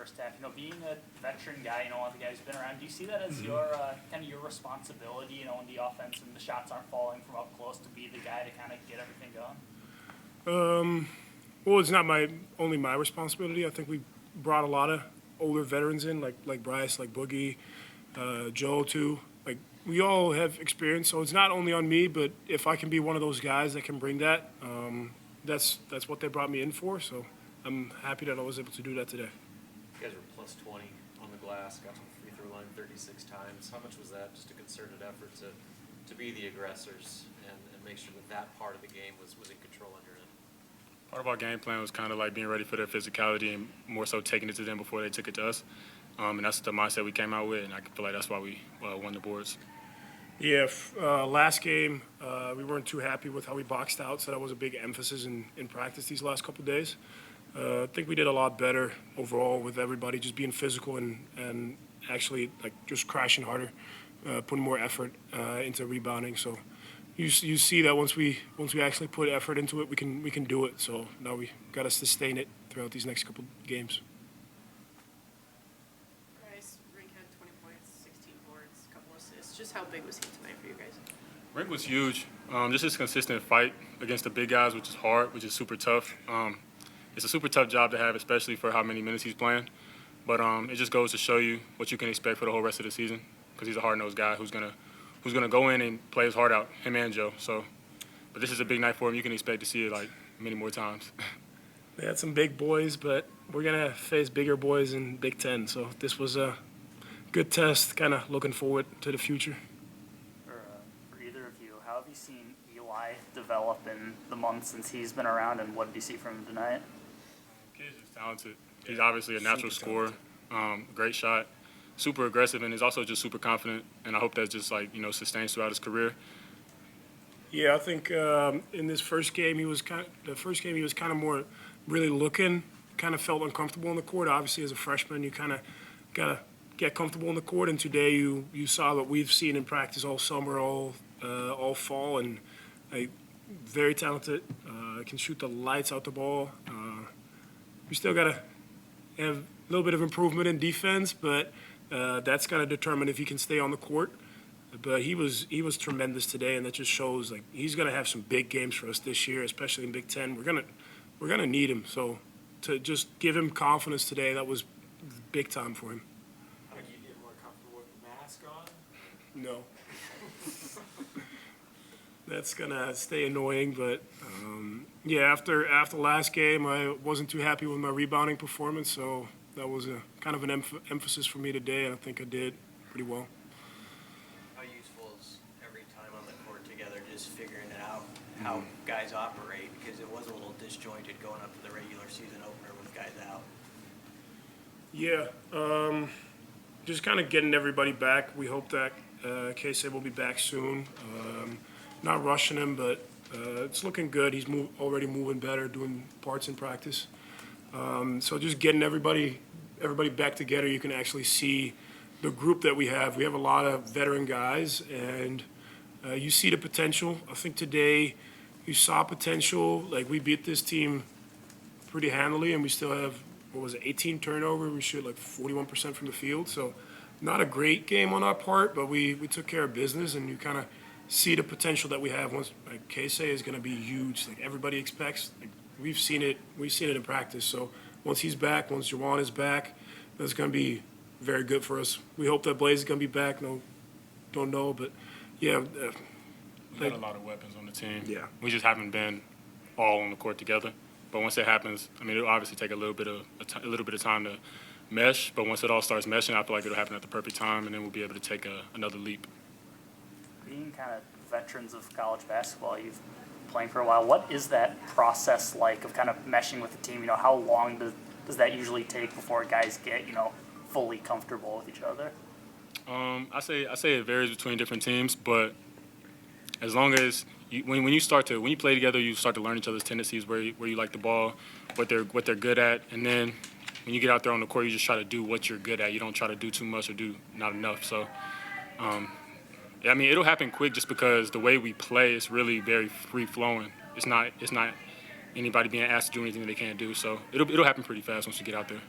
first half. Being a veteran guy, one of the guys who's been around, do you see that as your kind of your responsibility, when the offense and the shots aren't falling from up close, to be the guy to kind of get everything going? Well, it's not only my responsibility. I think we brought a lot of older veterans in, like Bryce, like Boogie, Joe too. Like, we all have experience, so it's not only on me, but if I can be one of those guys that can bring that, that's what they brought me in for. So I'm happy that I was able to do that today. You guys were plus 20 on the glass, got to the free throw line 36 times. How much was that just a concerted effort to be the aggressors and make sure that part of the game was in control on your end? Part of our game plan was kind of like being ready for their physicality and more so taking it to them before they took it to us. And that's the mindset we came out with, and I feel like that's why we won the boards. Yeah, last game, we weren't too happy with how we boxed out, so that was a big emphasis in practice these last couple of days. I think we did a lot better overall with everybody just being physical and actually just crashing harder, putting more effort into rebounding. So you see that once we actually put effort into it, we can do it. So now we got to sustain it throughout these next couple of games. Rink had 20 points, 16 boards, a couple assists. Just how big was he tonight for you guys? Rink was huge. Just his consistent fight against the big guys, which is hard, which is super tough. It's a super tough job to have, especially for how many minutes he's playing. But it just goes to show you what you can expect for the whole rest of the season, because he's a hard-nosed guy who's gonna go in and play his heart out, him and Joe. So, but this is a big night for him. You can expect to see it many more times. They had some big boys, but we're gonna face bigger boys in Big Ten. So this was a good test. Kind of looking forward to the future. For either of you, how have you seen Eli develop in the months since he's been around, and what did you see from him tonight? Kid's just talented. He's obviously a natural scorer, great shot, super aggressive, and he's also just super confident. And I hope that just sustains throughout his career. Yeah, I think in this first game he was kind of more really looking, kind of felt uncomfortable on the court. Obviously, as a freshman, you kind of gotta get comfortable on the court. And today you saw what we've seen in practice all summer, all fall, and very talented. Can shoot the lights out the ball. We still gotta have a little bit of improvement in defense, but that's gonna determine if he can stay on the court. But he was tremendous today, and that just shows he's gonna have some big games for us this year, especially in Big Ten. We're gonna need him. So to just give him confidence today, that was big time for him. How did you get more comfortable with the mask on? No. That's gonna stay annoying, but yeah. After last game, I wasn't too happy with my rebounding performance, so that was a kind of an emphasis for me today, and I think I did pretty well. How useful is every time on the court together, just figuring it out how guys operate, because it was a little disjointed going up to the regular season opener with guys out. Yeah, just kind of getting everybody back. We hope that Casey will be back soon. Not rushing him, but it's looking good. He's already moving better, doing parts in practice. So just getting everybody back together, you can actually see the group that we have. We have a lot of veteran guys, and you see the potential. I think today you saw potential. We beat this team pretty handily, and we still have, 18 turnover. We shoot 41% from the field. So not a great game on our part, but we took care of business, and you kind of see the potential that we have. Once Casey is going to be huge. Everybody expects. We've seen it in practice. So once he's back, once Jawan is back, that's going to be very good for us. We hope that Blaze is going to be back. No, don't know, but yeah. We got a lot of weapons on the team. Yeah. We just haven't been all on the court together. But once it happens, it'll obviously take a little bit of time to mesh. But once it all starts meshing, I feel like it'll happen at the perfect time, and then we'll be able to take another leap. Being kind of veterans of college basketball, you've been playing for a while. What is that process like of kind of meshing with the team? How long does that usually take before guys get fully comfortable with each other? I say it varies between different teams, but as long as when you play together, you start to learn each other's tendencies, where you like the ball, what they're good at, and then when you get out there on the court, you just try to do what you're good at. You don't try to do too much or do not enough. So. It'll happen quick just because the way we play is really very free-flowing. It's not anybody being asked to do anything that they can't do. So it'll happen pretty fast once you get out there.